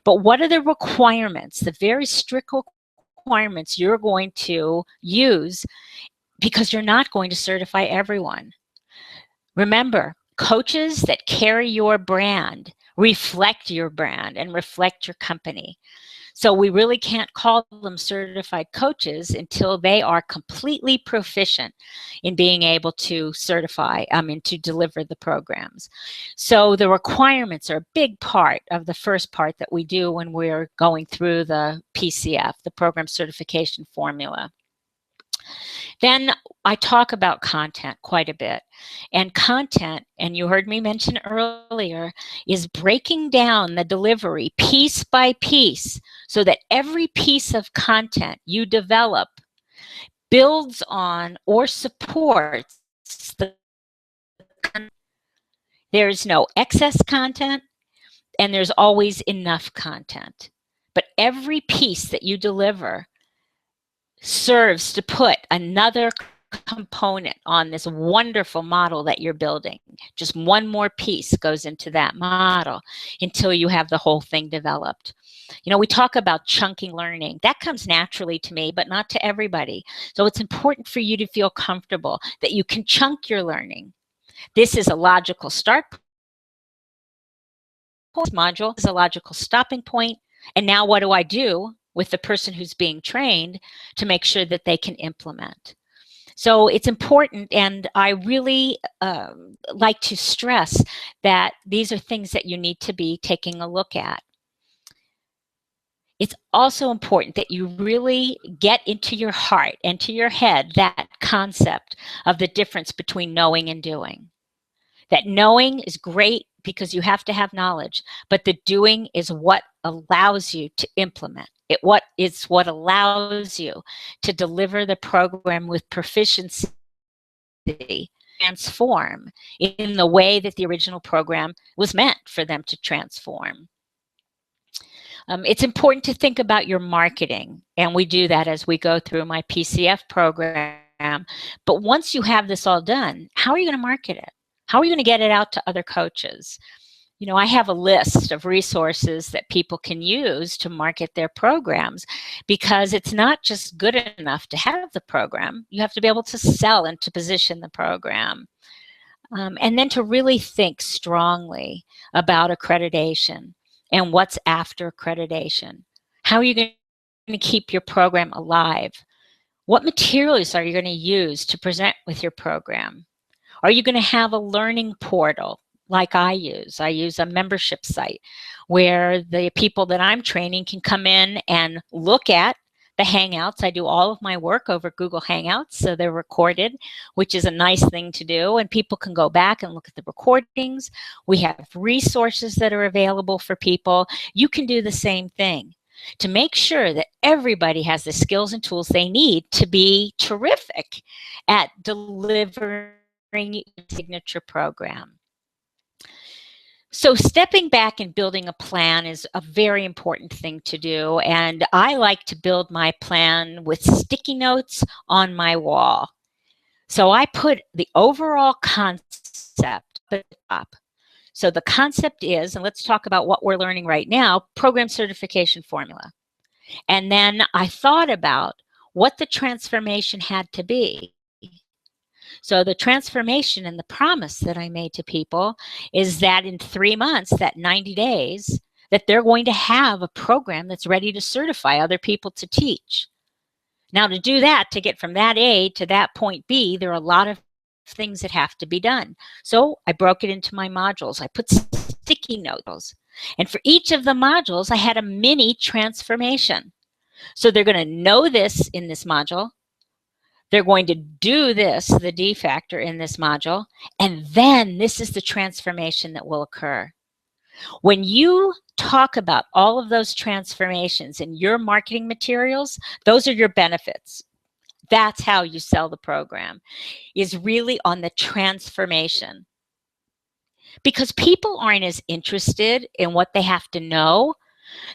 But what are the requirements, the very strict requirements you're going to use, because you're not going to certify everyone? Remember, coaches that carry your brand reflect your brand and reflect your company. So we really can't call them certified coaches until they are completely proficient in being able to certify, to deliver the programs. So the requirements are a big part of the first part that we do when we're going through the PCF, the Program Certification Formula. Then I talk about content quite a bit. And content, and you heard me mention earlier, is breaking down the delivery piece by piece so that every piece of content you develop builds on or supports the content. There's no excess content, and there's always enough content. But every piece that you deliver serves to put another component on this wonderful model that you're building. Just one more piece goes into that model until you have the whole thing developed. You know, we talk about chunking learning. That comes naturally to me, but not to everybody. So it's important for you to feel comfortable that you can chunk your learning. This is a logical start point. This module is a logical stopping point. And now what do I do with the person who's being trained to make sure that they can implement? So it's important, and I really like to stress that these are things that you need to be taking a look at. It's also important that you really get into your heart and to your head that concept of the difference between knowing and doing. That knowing is great because you have to have knowledge, but the doing is what allows you to implement. It's what allows you to deliver the program with proficiency, transform in the way that the original program was meant for them to transform. It's important to think about your marketing, and we do that as we go through my PCF program. But once you have this all done, how are you going to market it? How are you going to get it out to other coaches? You know, I have a list of resources that people can use to market their programs, because it's not just good enough to have the program. You have to be able to sell and to position the program. And then to really think strongly about accreditation and what's after accreditation. How are you going to keep your program alive? What materials are you going to use to present with your program? Are you going to have a learning portal like I use? I use a membership site where the people that I'm training can come in and look at the Hangouts. I do all of my work over Google Hangouts, so they're recorded, which is a nice thing to do, and people can go back and look at the recordings. We have resources that are available for people. You can do the same thing to make sure that everybody has the skills and tools they need to be terrific at delivering your signature program. So stepping back and building a plan is a very important thing to do. And I like to build my plan with sticky notes on my wall. So I put the overall concept at the top. So the concept is, and let's talk about what we're learning right now, program certification formula. And then I thought about what the transformation had to be. So the transformation and the promise that I made to people is that in 3 months, that 90 days, that they're going to have a program that's ready to certify other people to teach. Now, to do that, to get from that A to that point B, there are a lot of things that have to be done. So I broke it into my modules. I put sticky notes. And for each of the modules, I had a mini transformation. So they're going to know this in this module. They're going to do this, the D factor in this module. And then this is the transformation that will occur. When you talk about all of those transformations in your marketing materials, those are your benefits. That's how you sell the program, is really on the transformation. Because people aren't as interested in what they have to know.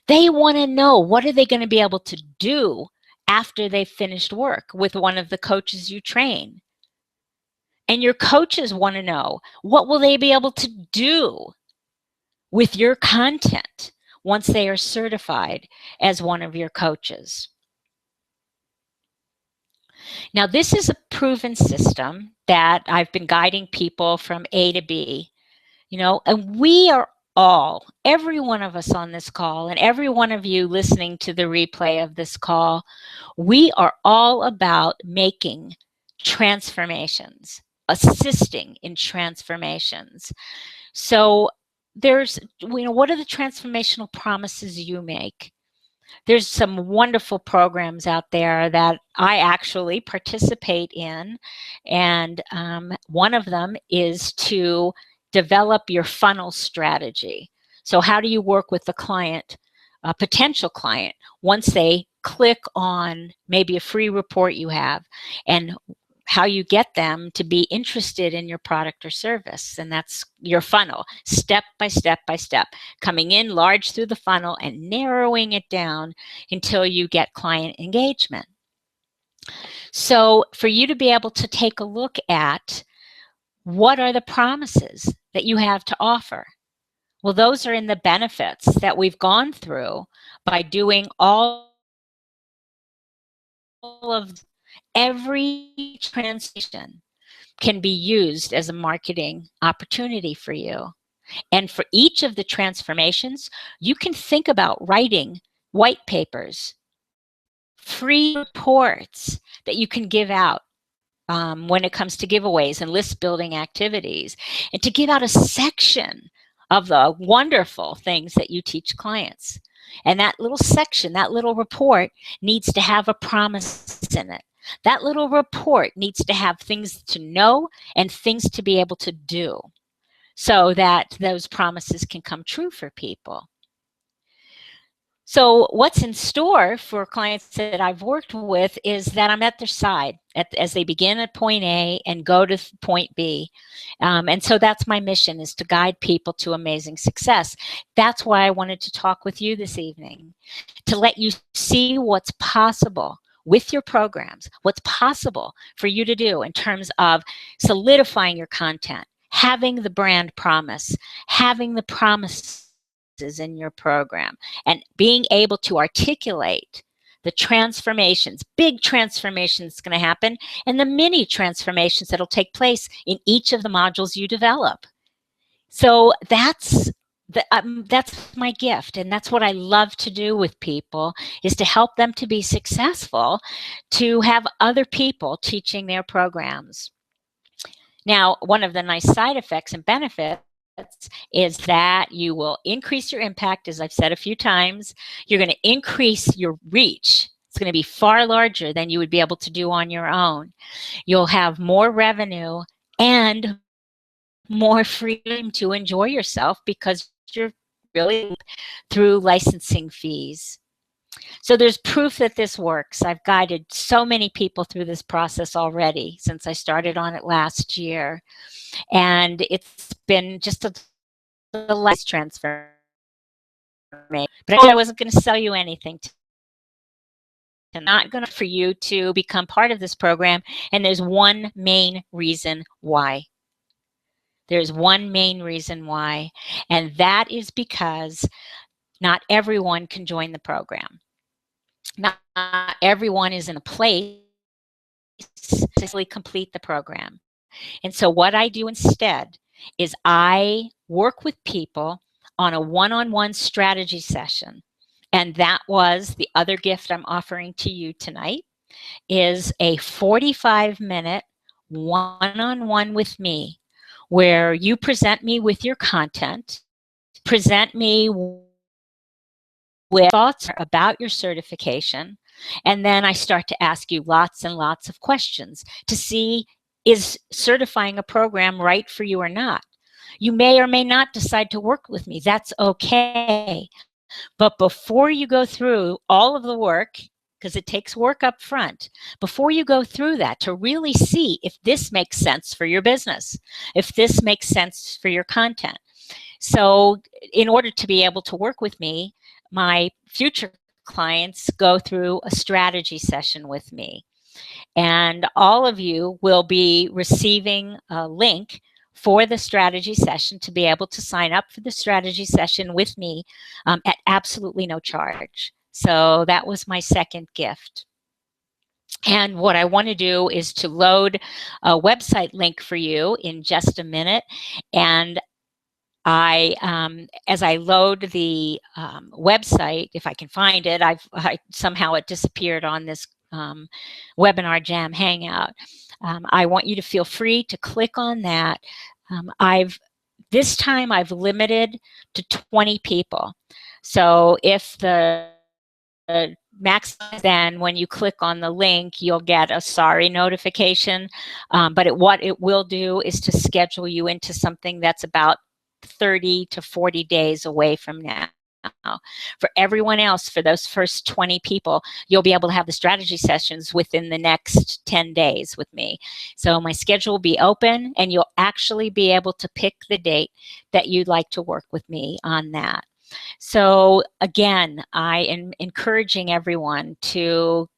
They want to know, what are they going to be able to do after they've finished work with one of the coaches you train? And your coaches want to know, what will they be able to do with your content once they are certified as one of your coaches? Now, this is a proven system that I've been guiding people from A to B, and we are all, every one of us on this call, and every one of you listening to the replay of this call, we are all about making transformations, assisting in transformations. So there's, what are the transformational promises you make? There's some wonderful programs out there that I actually participate in. And one of them is to develop your funnel strategy. So how do you work with the client, a potential client, once they click on maybe a free report you have, and how you get them to be interested in your product or service. And that's your funnel, step by step by step, coming in large through the funnel and narrowing it down until you get client engagement. So for you to be able to take a look at, what are the promises that you have to offer? Well, those are in the benefits that we've gone through by doing all of every transition can be used as a marketing opportunity for you. And for each of the transformations, you can think about writing white papers, free reports that you can give out when it comes to giveaways and list building activities, and to give out a section of the wonderful things that you teach clients. And that little section, that little report, needs to have a promise in it. That little report needs to have things to know and things to be able to do, so that those promises can come true for people. So what's in store for clients that I've worked with is that I'm at their side as they begin at point A and go to point B. And so that's my mission, is to guide people to amazing success. That's why I wanted to talk with you this evening, to let you see what's possible with your programs, what's possible for you to do in terms of solidifying your content, having the brand promise, having the promise in your program, and being able to articulate the transformations, big transformations going to happen, and the mini transformations that'll take place in each of the modules you develop. So that's my gift, and that's what I love to do with people, is to help them to be successful, to have other people teaching their programs. Now, one of the nice side effects and benefits is that you will increase your impact, as I've said a few times. You're going to increase your reach. It's going to be far larger than you would be able to do on your own. You'll have more revenue and more freedom to enjoy yourself, because you're really through licensing fees. So there's proof that this works. I've guided so many people through this process already since I started on it last year. And it's been just a less transfer. But I wasn't going to sell you anything. I'm not going to for you to become part of this program. And there's one main reason why. There's one main reason why. And that is because not everyone can join the program. Not everyone is in a place to complete the program. And so what I do instead is I work with people on a one-on-one strategy session. And that was the other gift I'm offering to you tonight, is a 45-minute one-on-one with me, where you present me with your content, present me with thoughts about your certification, and then I start to ask you lots and lots of questions to see, is certifying a program right for you or not? You may or may not decide to work with me. That's okay. But before you go through all of the work, because it takes work up front, before you go through that to really see if this makes sense for your business, if this makes sense for your content. So in order to be able to work with me, my future clients go through a strategy session with me. And all of you will be receiving a link for the strategy session to be able to sign up for the strategy session with me at absolutely no charge. So that was my second gift. And what I want to do is to load a website link for you in just a minute. And as I load the website, if I can find it, somehow it disappeared on this Webinar Jam Hangout. I want you to feel free to click on that. This time I've limited to 20 people. So if the max, then when you click on the link, you'll get a sorry notification. But what it will do is to schedule you into something that's about 30 to 40 days away from now. For everyone else, for those first 20 people, you'll be able to have the strategy sessions within the next 10 days with me. So my schedule will be open, and you'll actually be able to pick the date that you'd like to work with me on that. So again, I am encouraging everyone to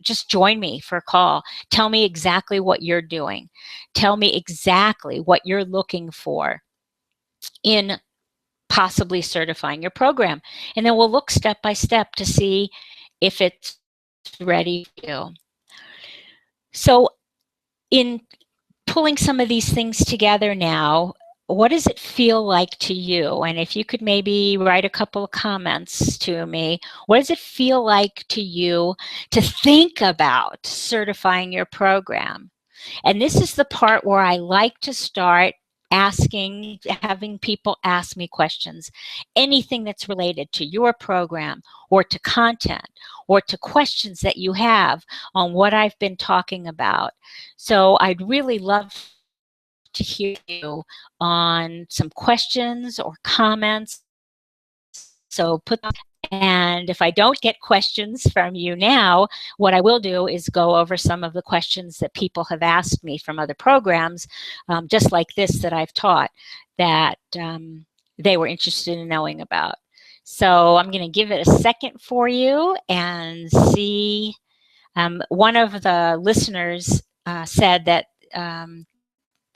just join me for a call. Tell me exactly what you're doing. Tell me exactly what you're looking for in possibly certifying your program. And then we'll look step by step to see if it's ready for you. So in pulling some of these things together now, what does it feel like to you? And if you could maybe write a couple of comments to me, what does it feel like to you to think about certifying your program? And this is the part where I like to start having people ask me questions, anything that's related to your program or to content or to questions that you have on what I've been talking about. So I'd really love to hear you on some questions or comments. So put them. And if I don't get questions from you now, what I will do is go over some of the questions that people have asked me from other programs, just like this that I've taught, that they were interested in knowing about. So I'm going to give it a second for you and see. One of the listeners said that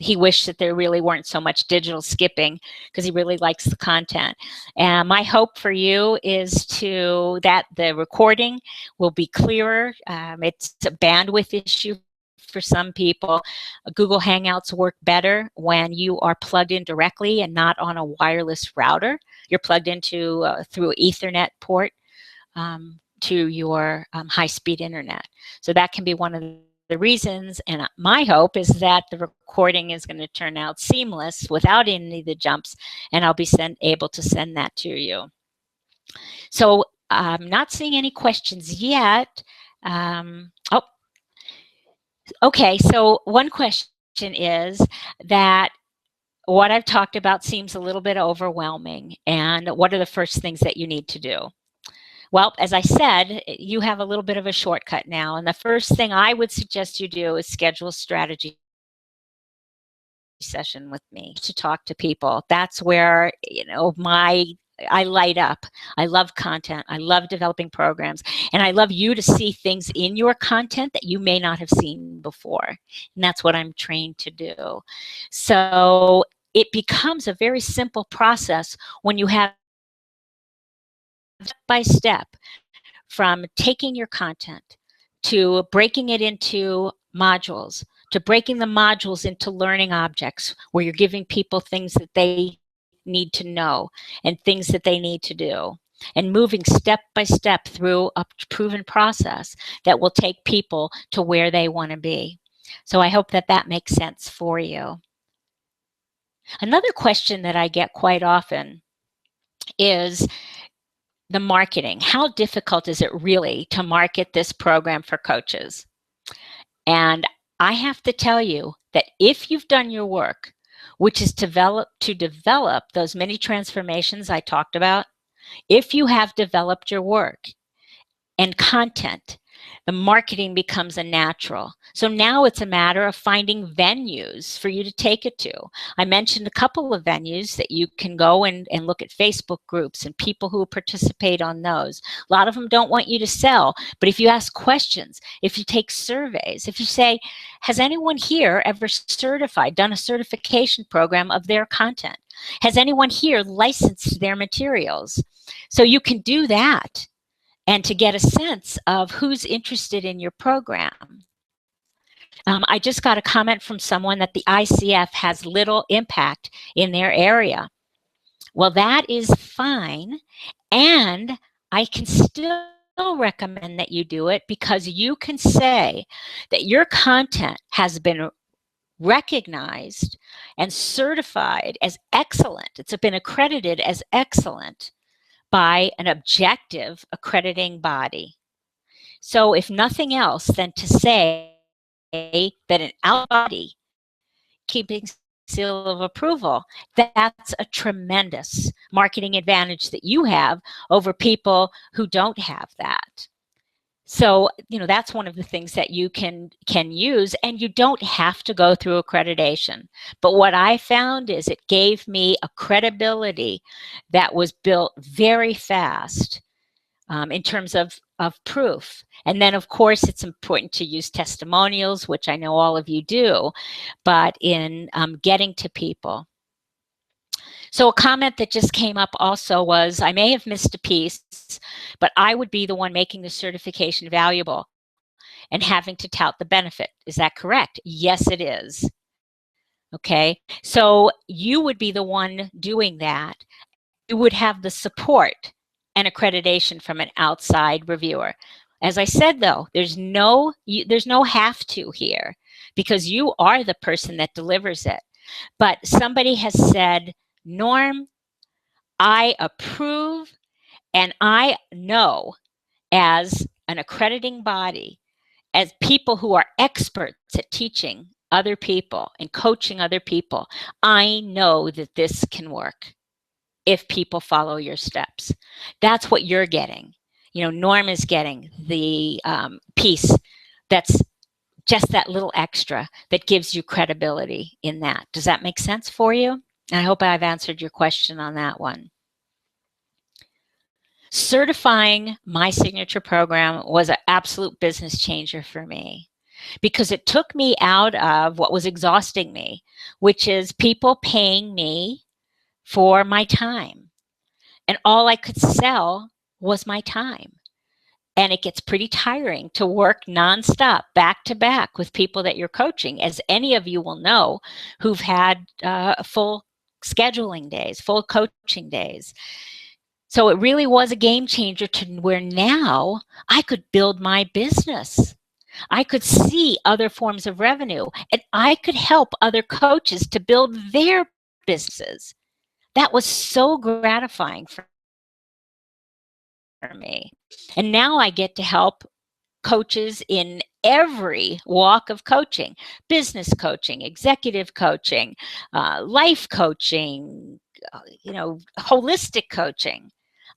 he wished that there really weren't so much digital skipping because he really likes the content. And my hope for you is that the recording will be clearer. It's a bandwidth issue for some people. Google Hangouts work better when you are plugged in directly and not on a wireless router. You're plugged into through an Ethernet port to your high-speed internet. So that can be one of the reasons, and my hope is that the recording is going to turn out seamless without any of the jumps, and I'll be able to send that to you. So I'm not seeing any questions yet. Oh, okay. So one question is that what I've talked about seems a little bit overwhelming, and what are the first things that you need to do? Well, as I said, you have a little bit of a shortcut now. And the first thing I would suggest you do is schedule a strategy session with me to talk to people. That's where, I light up. I love content. I love developing programs. And I love you to see things in your content that you may not have seen before. And that's what I'm trained to do. So it becomes a very simple process when you have step by step, from taking your content to breaking it into modules, to breaking the modules into learning objects where you're giving people things that they need to know and things that they need to do, and moving step by step through a proven process that will take people to where they want to be. So I hope that that makes sense for you. Another question that I get quite often is the marketing. How difficult is it really to market this program for coaches? And I have to tell you that if you've done your work, which is to develop those many transformations I talked about, if you have developed your work and content, the marketing becomes a natural. So now it's a matter of finding venues for you to take it to. I mentioned a couple of venues that you can go and look at Facebook groups and people who participate on those. A lot of them don't want you to sell, but if you ask questions, if you take surveys, if you say, has anyone here ever done a certification program of their content? Has anyone here licensed their materials? So you can do that, and to get a sense of who's interested in your program. I just got a comment from someone that the ICF has little impact in their area. Well, that is fine, and I can still recommend that you do it because you can say that your content has been recognized and certified as excellent. It's been accredited as excellent by an objective accrediting body. So if nothing else, then to say that an out body keeping seal of approval, that's a tremendous marketing advantage that you have over people who don't have that. So, that's one of the things that you can use, and you don't have to go through accreditation. But what I found is it gave me a credibility that was built very fast in terms of proof. And then, of course, it's important to use testimonials, which I know all of you do, but in getting to people. So a comment that just came up also was, I may have missed a piece, but I would be the one making the certification valuable and having to tout the benefit. Is that correct? Yes, it is. Okay, so you would be the one doing that. You would have the support and accreditation from an outside reviewer. As I said, though, there's no have to here, because you are the person that delivers it. But somebody has said, Norm, I approve, and I know as an accrediting body, as people who are experts at teaching other people and coaching other people, I know that this can work if people follow your steps. That's what you're getting. Norm is getting the piece that's just that little extra that gives you credibility in that. Does that make sense for you? I hope I've answered your question on that one. Certifying my signature program was an absolute business changer for me because it took me out of what was exhausting me, which is people paying me for my time. And all I could sell was my time. And it gets pretty tiring to work nonstop, back to back with people that you're coaching, as any of you will know who've had full scheduling days, full coaching days. So it really was a game changer to where now I could build my business. I could see other forms of revenue, and I could help other coaches to build their businesses. That was so gratifying for me. And now I get to help coaches in every walk of coaching: business coaching, executive coaching, life coaching, holistic coaching.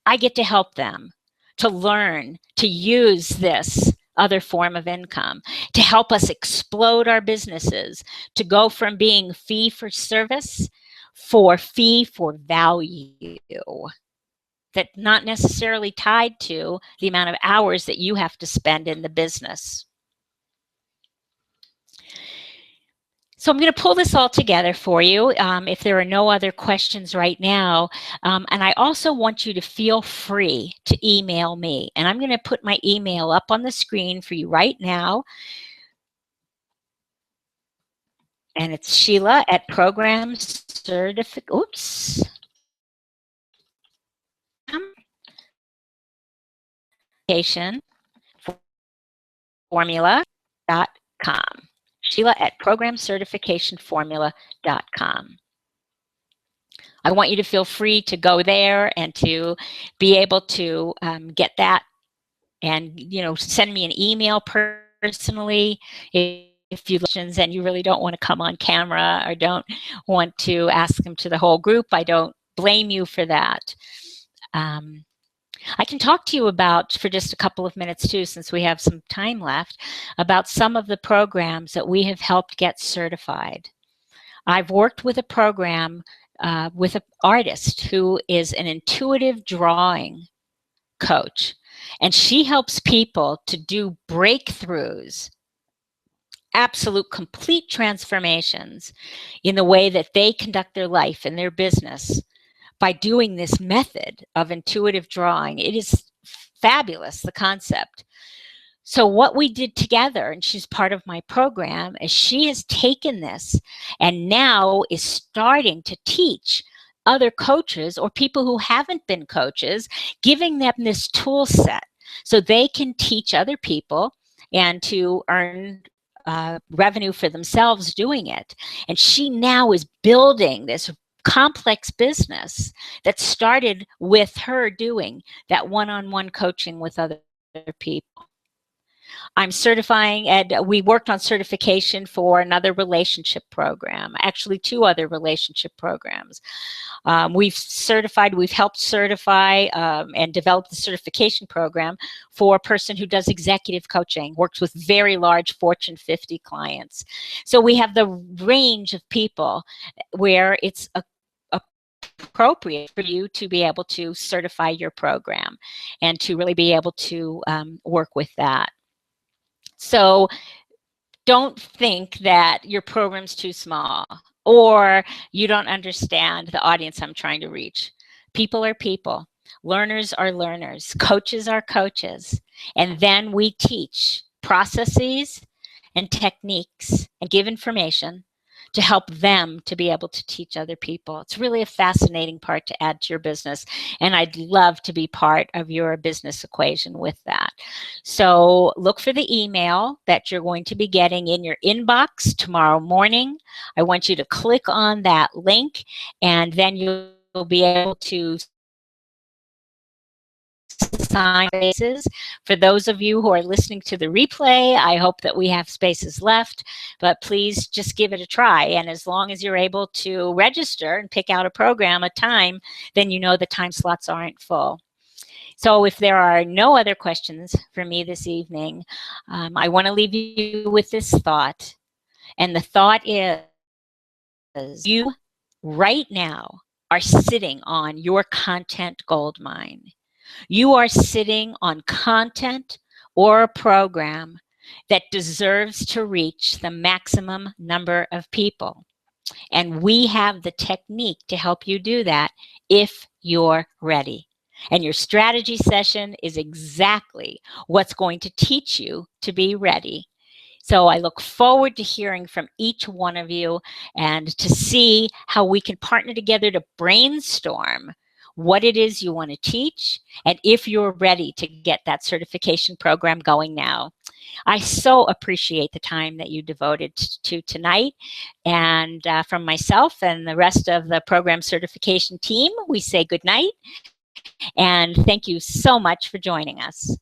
I get to help them to learn to use this other form of income, to help us explode our businesses, to go from being fee for service for fee for value. That not necessarily tied to the amount of hours that you have to spend in the business. So I'm going to pull this all together for you if there are no other questions right now. And I also want you to feel free to email me. And I'm going to put my email up on the screen for you right now. And it's Sheila at Program Certification. Oops. Formula.com. Sheila at programcertificationformula.com. I want you to feel free to go there and to be able to get that, and send me an email personally if you have questions and you really don't want to come on camera or don't want to ask them to the whole group. I don't blame you for that. I can talk to you about, for just a couple of minutes too, since we have some time left, about some of the programs that we have helped get certified. I've worked with a program with an artist who is an intuitive drawing coach, and she helps people to do breakthroughs, absolute complete transformations in the way that they conduct their life and their business by doing this method of intuitive drawing. It is fabulous, the concept. So what we did together, and she's part of my program, is she has taken this and now is starting to teach other coaches or people who haven't been coaches, giving them this tool set so they can teach other people and to earn revenue for themselves doing it. And she now is building this complex business that started with her doing that one-on-one coaching with other people. I'm certifying, and we worked on certification for another relationship program, actually 2 other relationship programs. We've helped certify and develop the certification program for a person who does executive coaching, works with very large Fortune 50 clients. So we have the range of people where it's appropriate for you to be able to certify your program and to really be able to work with that. So don't think that your program's too small or you don't understand the audience I'm trying to reach. People are people. Learners are learners. Coaches are coaches. And then we teach processes and techniques and give information to help them to be able to teach other people. It's really a fascinating part to add to your business, and I'd love to be part of your business equation with that. So look for the email that you're going to be getting in your inbox tomorrow morning. I want you to click on that link, and then you'll be able to sign spaces. For those of you who are listening to the replay, I hope that we have spaces left, but please just give it a try. And as long as you're able to register and pick out a program, a time, then you know the time slots aren't full. So if there are no other questions for me this evening, I want to leave you with this thought. And the thought is, you right now are sitting on your content gold mine. You are sitting on content or a program that deserves to reach the maximum number of people. And we have the technique to help you do that if you're ready. And your strategy session is exactly what's going to teach you to be ready. So I look forward to hearing from each one of you and to see how we can partner together to brainstorm what it is you want to teach and if you're ready to get that certification program going now. I so appreciate the time that you devoted to tonight. And from myself and the rest of the program certification team, we say good night. And thank you so much for joining us.